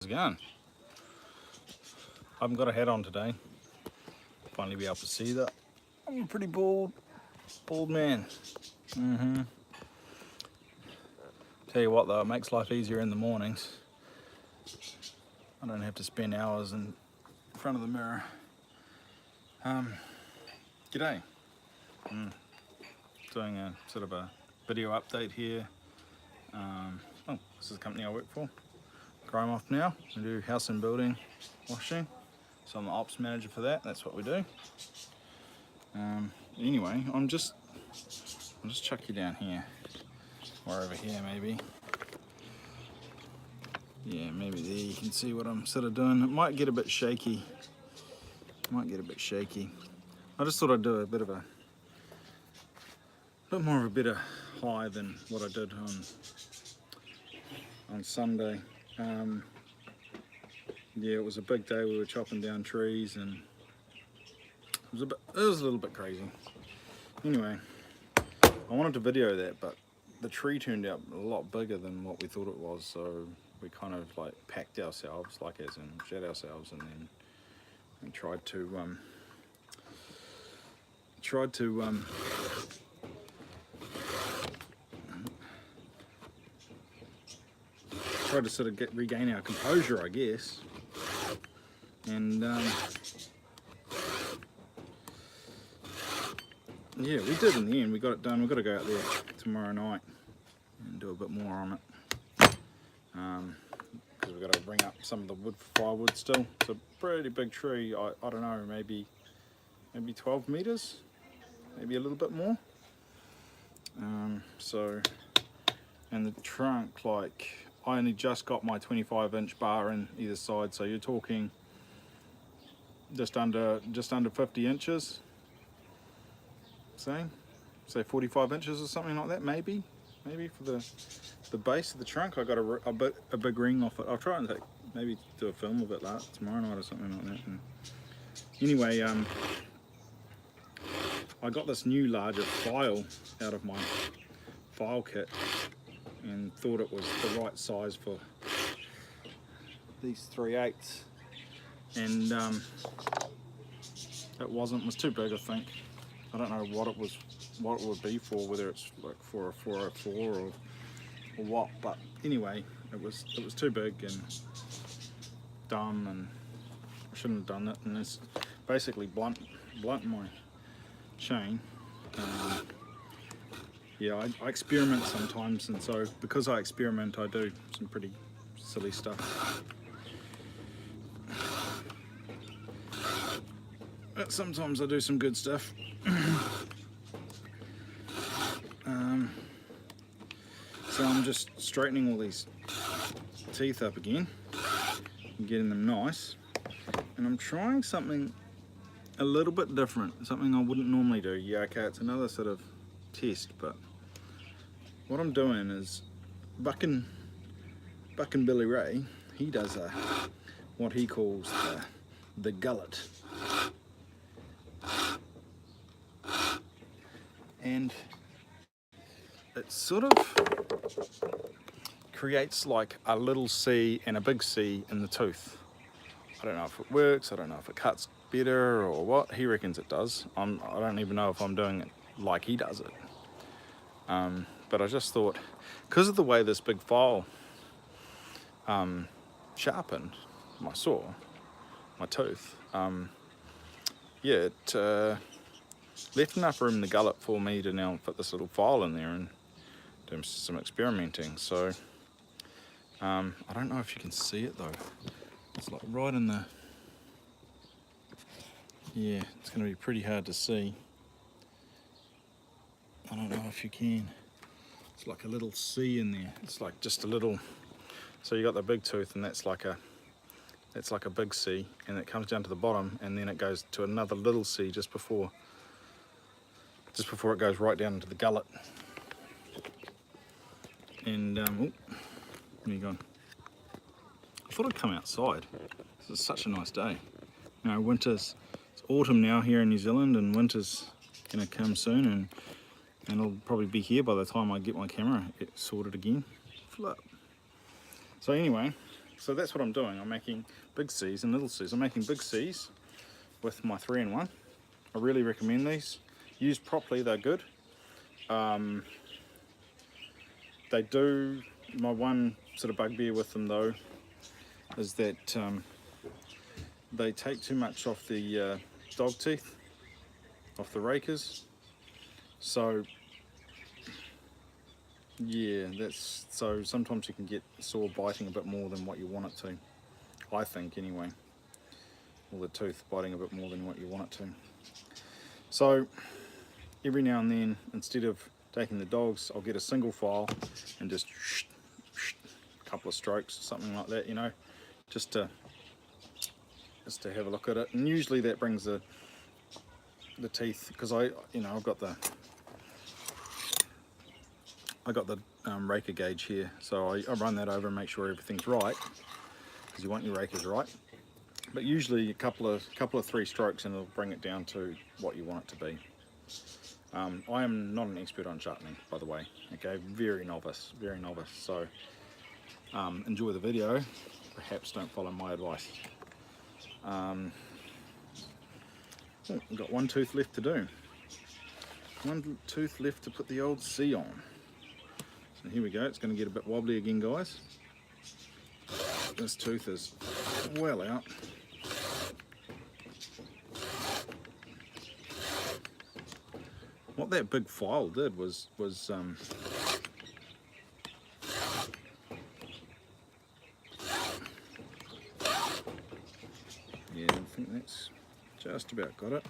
How's it going? I haven't got a hat on today. Finally be able to see that. I'm a pretty bald man. Tell you what though, it makes life easier in the mornings. I don't have to spend hours in front of the mirror. G'day. Doing a sort of a video update here. This is the company I work for. I'm off now. We do house and building washing. So I'm the ops manager for that. That's what we do. Anyway, I'll just chuck you down here, or over here maybe. Yeah, maybe there you can see what I'm sort of doing. It might get a bit shaky. I just thought I'd do a bit more of a better high than what I did on Sunday. Yeah, it was a big day. We were chopping down trees and it was a little bit crazy. Anyway, I wanted to video that, but the tree turned out a lot bigger than what we thought it was, so we kind of like packed ourselves, like as in shed ourselves, and then we tried to sort of regain our composure, I guess. And yeah, we did in the end. We got it done. We've got to go out there tomorrow night and do a bit more on it, because we've got to bring up some of the wood for firewood still. It's a pretty big tree. I don't know, maybe 12 meters, maybe a little bit more. And the trunk, like, I only just got my 25-inch bar in either side, so you're talking just under 50 inches. Say 45 inches or something like that, maybe for the base of the trunk. I got a big ring off it. I'll try and maybe do a film of it tomorrow night or something like that. And anyway, I got this new larger file out of my file kit and thought it was the right size for these 3/8, and it wasn't. It was too big, I think. I don't know what it would be for, whether it's like for a 404 or what, but anyway, it was too big and dumb, and I shouldn't have done it, and it's basically blunt my chain. Yeah, I experiment sometimes, and so because I experiment, I do some pretty silly stuff. But sometimes I do some good stuff. So I'm just straightening all these teeth up again and getting them nice, and I'm trying something a little bit different, something I wouldn't normally do. Yeah, okay, it's another sort of test, but what I'm doing is Bucking Billy Ray, he does what he calls the gullet, and it sort of creates like a little C and a big C in the tooth. I don't know if it works, I don't know if it cuts better or what. He reckons it does. I don't even know if I'm doing it like he does it. But I just thought, because of the way this big file sharpened my saw, my tooth, yeah, it left enough room in the gullet for me to now put this little file in there and do some experimenting. So I don't know if you can see it though. It's like right in the, yeah, it's going to be pretty hard to see. I don't know if you can. It's like a little C in there. It's like just a little, so you got the big tooth, and that's like a big C, and it comes down to the bottom, and then it goes to another little C just before it goes right down into the gullet. And oh, where you gone? I thought I'd come outside. This is such a nice day. You know, it's autumn now here in New Zealand, and winter's gonna come soon, and it'll probably be here by the time I get my camera sorted again. Flip. So anyway, so that's what I'm doing. I'm making big C's and little C's. I'm making big C's with my 3-in-1. I really recommend these. Used properly, they're good. They do, my one sort of bugbear with them though is that they take too much off the dog teeth, off the rakers. So yeah, that's, so sometimes you can get saw biting a bit more than what you want it to, I think anyway, or the tooth biting a bit more than what you want it to. So every now and then, instead of taking the dogs, I'll get a single file and just a couple of strokes or something like that, you know, just to have a look at it. And usually that brings the teeth, because I've got the raker gauge here, so I run that over and make sure everything's right, because you want your rakers right. But usually a couple of 3 strokes and it'll bring it down to what you want it to be. I am not an expert on sharpening, by the way. Okay, very novice, so enjoy the video, perhaps don't follow my advice. We've got one tooth left to do. One tooth left to put the old C on. So here we go, it's going to get a bit wobbly again, guys. This tooth is well out. What that big file did was yeah, I think that's just about got it.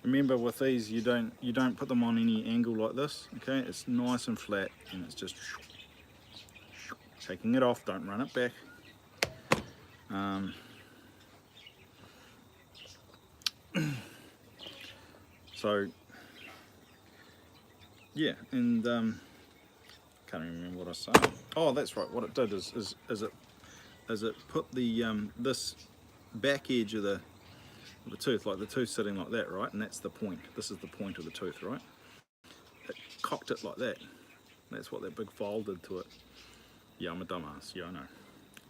Remember with these, you don't put them on any angle like this, okay? It's nice and flat, and it's just taking it off, don't run it back. So yeah, and can't even remember what I was saying. Oh, that's right. What it did is it put the this back edge of the tooth, like the tooth sitting like that, right? And that's the point. This is the point of the tooth, right? It cocked it like that. That's what that big file did to it. Yeah, I'm a dumbass. Yeah, I know.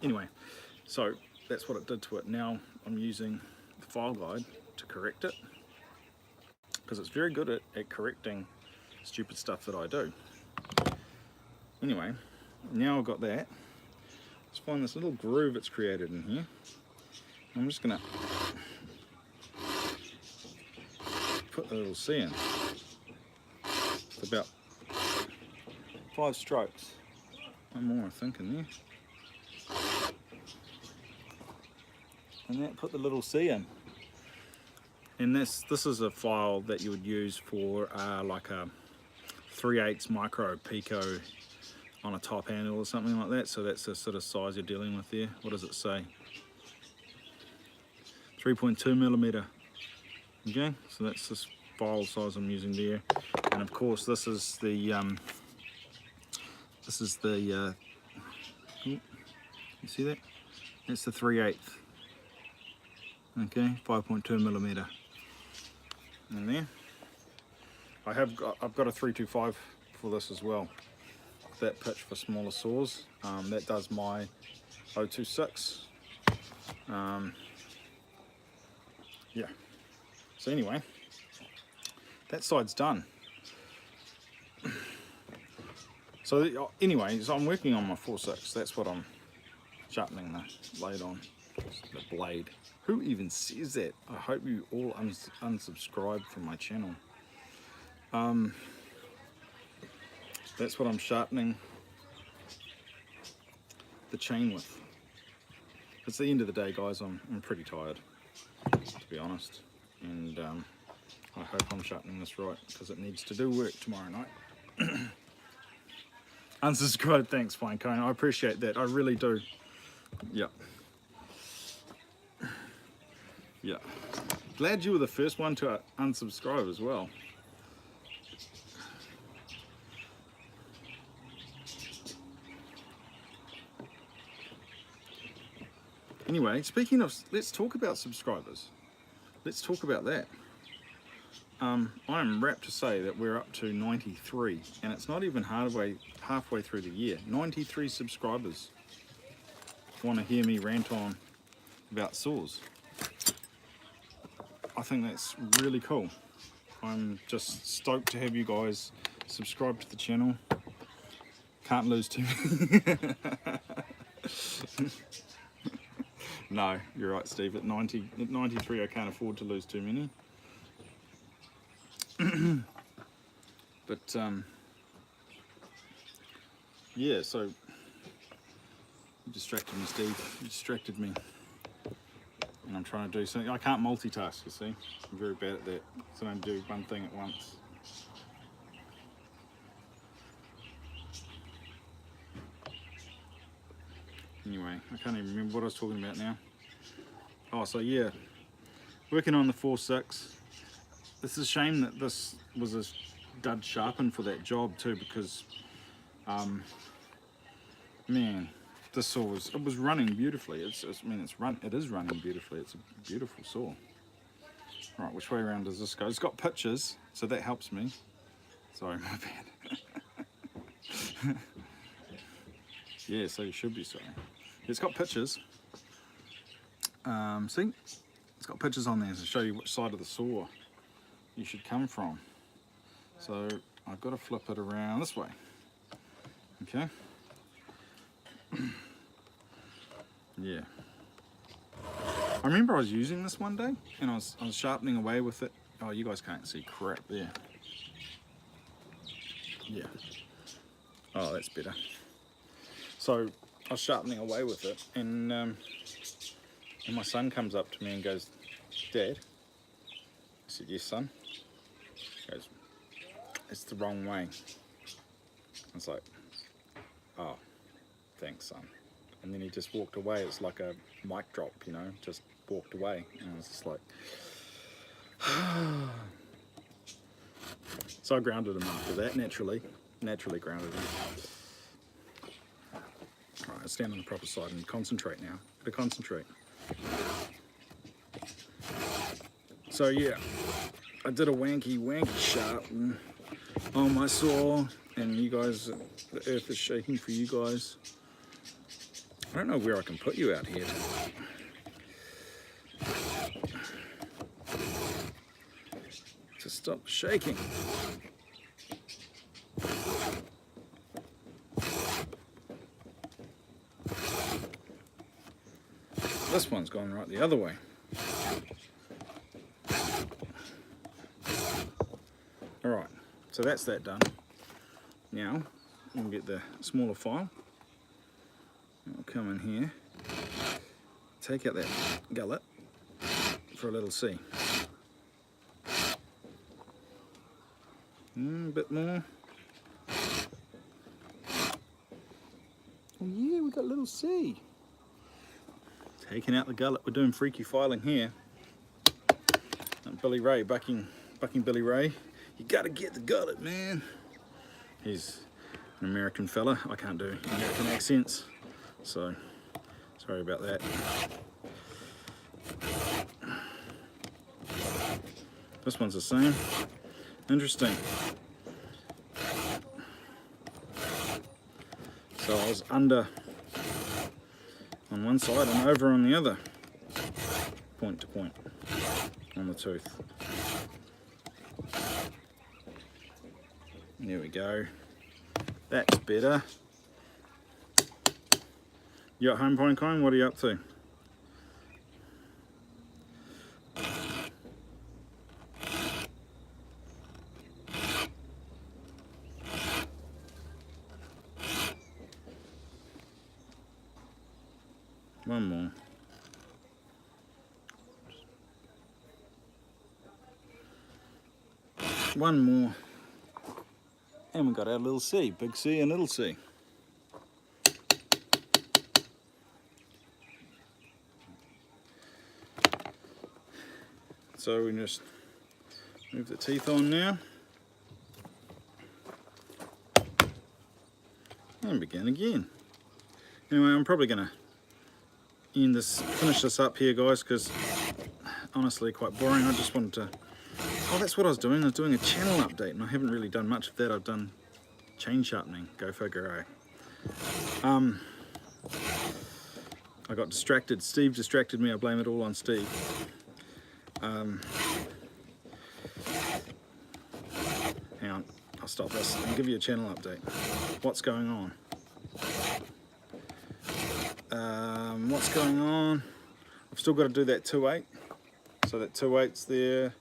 Anyway, so that's what it did to it. Now I'm using the file guide to correct it, because it's very good at correcting stupid stuff that I do. Anyway, now I've got that. Let's find this little groove it's created in here. I'm just gonna put the little C in. It's about 5 strokes. One more I think in there. And that put the little C in. And this is a file that you would use for like a 3/8 micro pico on a top handle or something like that. So that's the sort of size you're dealing with there. What does it say? 3.2mm. Okay, so that's this file size I'm using there. And of course this is the you see that? That's the 3/8. Okay, 5.2mm. In there. I've got a 325 for this as well. That pitch for smaller saws. That does my 026. Yeah. So anyway, that side's done. So anyway, so I'm working on my 4/6. That's what I'm sharpening the blade on. The blade. Who even says that? I hope you all unsubscribe from my channel. That's what I'm sharpening the chain with. It's the end of the day, guys. I'm pretty tired, to be honest, and I hope I'm sharpening this right, because it needs to do work tomorrow night. Unsubscribe, thanks Pinecone, I appreciate that, I really do. Yeah. Yeah. Glad you were the first one to unsubscribe as well. Anyway, speaking of, let's talk about subscribers. Let's talk about that. I'm rapt to say that we're up to 93, and it's not even halfway through the year. 93 subscribers want to hear me rant on about saws. I think that's really cool. I'm just stoked to have you guys subscribe to the channel. Can't lose too many. No, you're right, Steve. At 93, I can't afford to lose too many. But yeah, so you distracted me, Steve. You distracted me, and I'm trying to do something. I can't multitask, you see. I'm very bad at that, so I don't do one thing at once. Anyway, I can't even remember what I was talking about now. Oh, so yeah, working on the 4.6. This is a shame that this was a dud sharpen for that job too, because man, this saw was running beautifully. It is running beautifully. It's a beautiful saw. Right, which way around does this go? It's got pitches, so that helps me. Sorry, my bad. Yeah, so you should be sorry. It's got pitches. See, it's got pitches on there to show you which side of the saw you should come from. So I've got to flip it around this way. Okay. Yeah. I remember I was using this one day, and I was sharpening away with it. Oh, you guys can't see crap there. Yeah. Oh, that's better. So I was sharpening away with it, and my son comes up to me and goes, "Dad." I said, "Yes, son." He goes, "It's the wrong way." I was like, "Oh, thanks, son." And then he just walked away. It's like a mic drop, you know, just walked away. And I was just like, so I grounded him after that, naturally grounded him. Right, I stand on the proper side and concentrate now. Gotta concentrate. So yeah, I did a wanky sharpen on my saw, and you guys, the earth is shaking for you guys. I don't know where I can put you out here to stop shaking. This one's gone right the other way. Alright, so that's that done. Now, we'll get the smaller file. I'll come in here, take out that gullet for a little C. A bit more. Oh yeah, we got a little C. Taking out the gullet, we're doing freaky filing here. And Billy Ray, bucking Billy Ray. You gotta get the gullet, man. He's an American fella. I can't do American accents, so sorry about that. This one's the same. Interesting. So I was under on one side and over on the other, point to point on the tooth. There we go. That's better. You at home, Pinecone? What are you up to? One more. One more. And we got our little C, big C and little C. So we just move the teeth on now. And begin again. Anyway, I'm probably gonna finish this up here, guys, because honestly quite boring. I just wanted to Oh, that's what I was doing. I was doing a channel update, and I haven't really done much of that. I've done chain sharpening. Go figure, eh? I got distracted. Steve distracted me. I blame it all on Steve. Hang on, I'll stop this and give you a channel update. What's going on? What's going on? I've still got to do that 2/8. So that 2/8's there.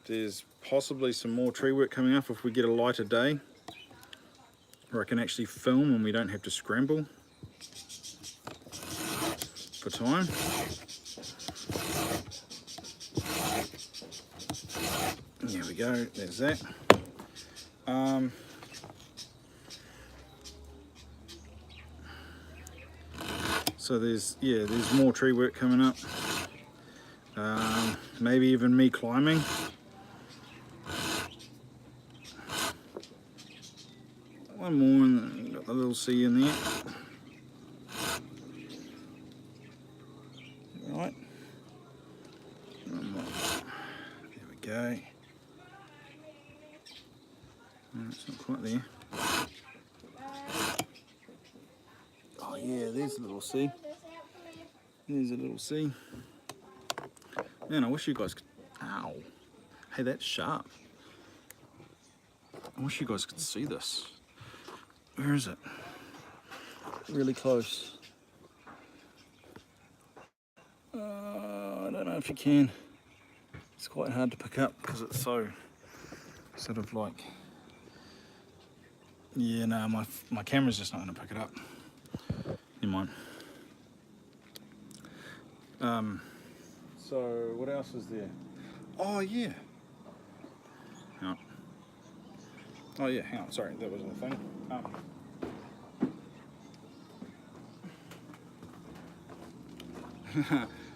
There's possibly some more tree work coming up if we get a lighter day, where I can actually film and we don't have to scramble for time. There we go, there's that. So there's more tree work coming up. Maybe even me climbing. One more, and got the little C in there. Right. One more. There we go. No, it's not quite there. Oh yeah, there's a little C. There's a little C. Man, I wish you guys could... Ow. Hey, that's sharp. I wish you guys could see this. Where is it? Really close. I don't know if you can. It's quite hard to pick up because it's so sort of like... Yeah, no, my camera's just not going to pick it up. Never mind. So what else is there? Oh yeah. Hang on. Oh yeah, hang on, sorry, that was the thing.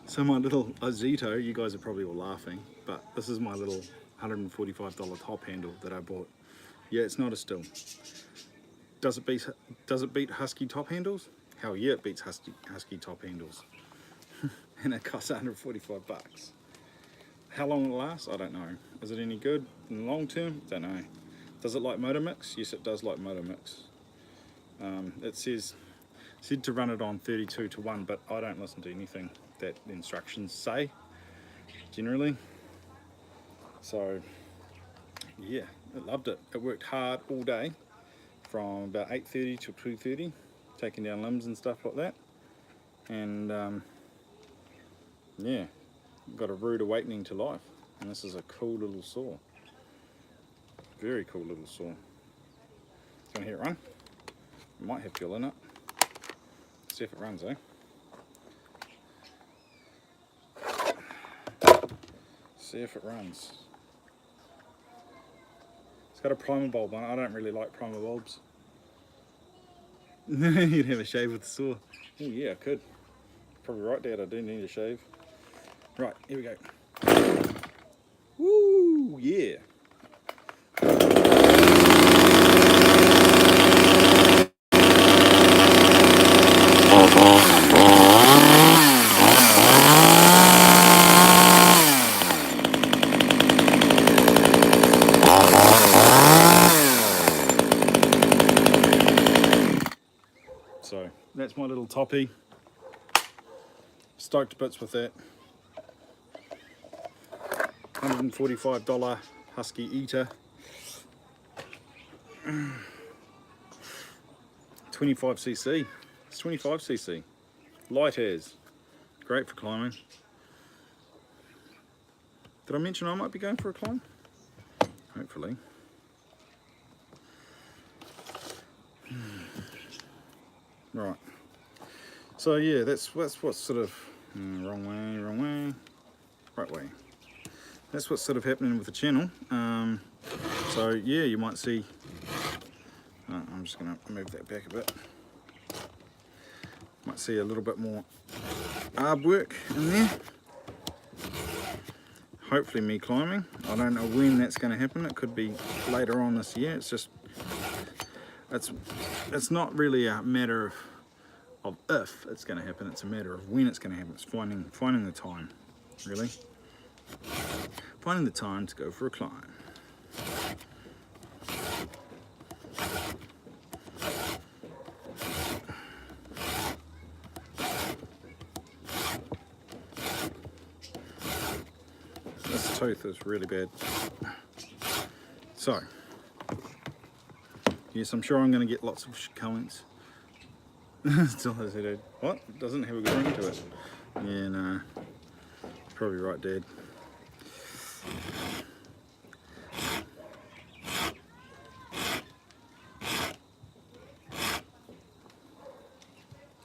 So my little Ozito, you guys are probably all laughing, but this is my little $145 top handle that I bought. Yeah, it's not a Stihl. Does it beat Husky top handles? Hell yeah, it beats Husky top handles. And it costs 145 bucks. How long will it last? I don't know. Is it any good in the long term? Don't know. Does it like motor mix? Yes, it does like motor mix. It said to run it on 32:1, but I don't listen to anything that the instructions say, generally. So, yeah, I loved it. It worked hard all day, from about 8:30 till 2:30, taking down limbs and stuff like that. And yeah, got a rude awakening to life. And this is a cool little saw. Very cool little saw. You want to hear it run? It might have fuel in it. See if it runs, eh? See if it runs. It's got a primer bulb on it. I don't really like primer bulbs. You'd have a shave with the saw. Oh yeah, I could. Probably right, Dad, I do need a shave. Right, here we go. Woo, yeah. So that's my little toppy. Stoked to bits with that. $145 Husky Eater. 25cc. It's 25cc. Light as. Great for climbing. Did I mention I might be going for a climb? Hopefully. Right. So yeah, that's what's sort of wrong way, right way. That's what's sort of happening with the channel. So yeah, you might see. I'm just going to move that back a bit. Might see a little bit more artwork in there. Hopefully me climbing. I don't know when that's going to happen. It could be later on this year. It's just it's not really a matter of if it's going to happen. It's a matter of when it's going to happen. It's finding the time. really. Finding the time to go for a climb. This tooth is really bad. So, yes, I'm sure I'm going to get lots of comments. Still has it. What? It doesn't have a good ring to it. Yeah, no. Probably right, Dad.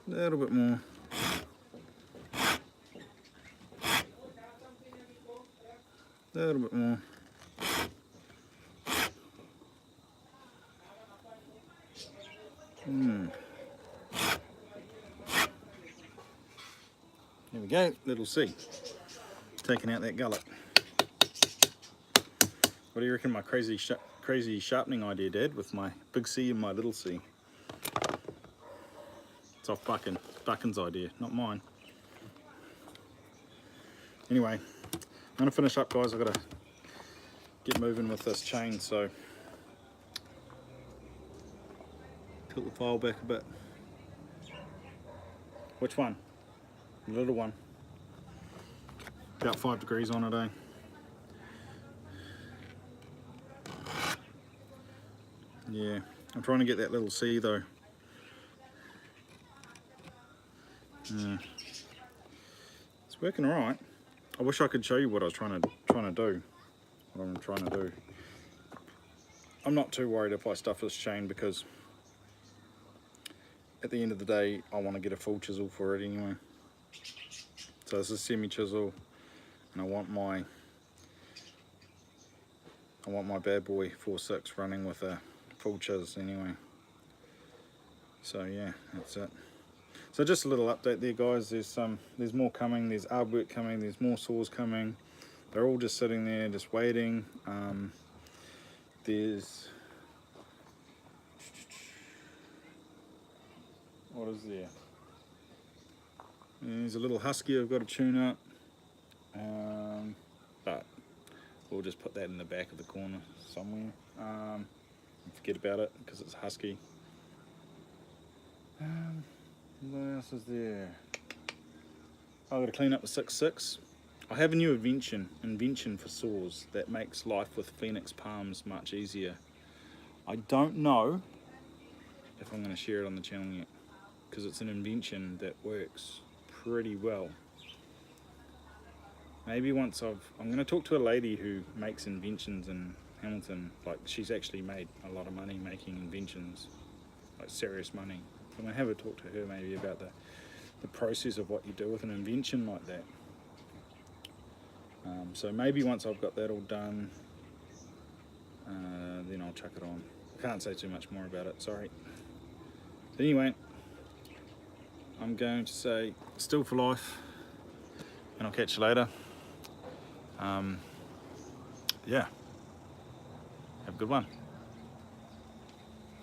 A little bit more. A little bit more. There we go, little C. Taking out that gullet. What do you reckon my crazy sharpening idea, Dad, with my big C and my little C? It's off Buckin's idea, not mine. Anyway, I'm gonna finish up, guys. I've got to get moving with this chain, so tilt the file back a bit. Which one? The little one. About 5 degrees on it, eh? Yeah, I'm trying to get that little C though. Yeah. It's working alright. I wish I could show you what I was trying to do. What I'm trying to do. I'm not too worried if I stuff this chain, because at the end of the day I want to get a full chisel for it anyway. So this is semi chisel, and I want my bad boy 4.6 running with a full chiz anyway. So yeah, that's it. So just a little update there, guys. There's more coming. There's artwork coming. There's more saws coming. They're all just sitting there, just waiting. There's what is there? There's a little husky I've got to tune up, but we'll just put that in the back of the corner somewhere. Forget about it because it's husky. What else is there? I've got to clean up the 6.6. I have a new invention for saws that makes life with Phoenix palms much easier. I don't know if I'm going to share it on the channel yet, because it's an invention that works pretty well. Maybe once I'm going to talk to a lady who makes inventions in Hamilton. Like, she's actually made a lot of money making inventions, like serious money. I'm going to have a talk to her maybe about the process of what you do with an invention like that. So maybe once I've got that all done, then I'll chuck it on. I can't say too much more about it, sorry. But anyway, I'm going to say Stihl for life, and I'll catch you later. Yeah, have a good one.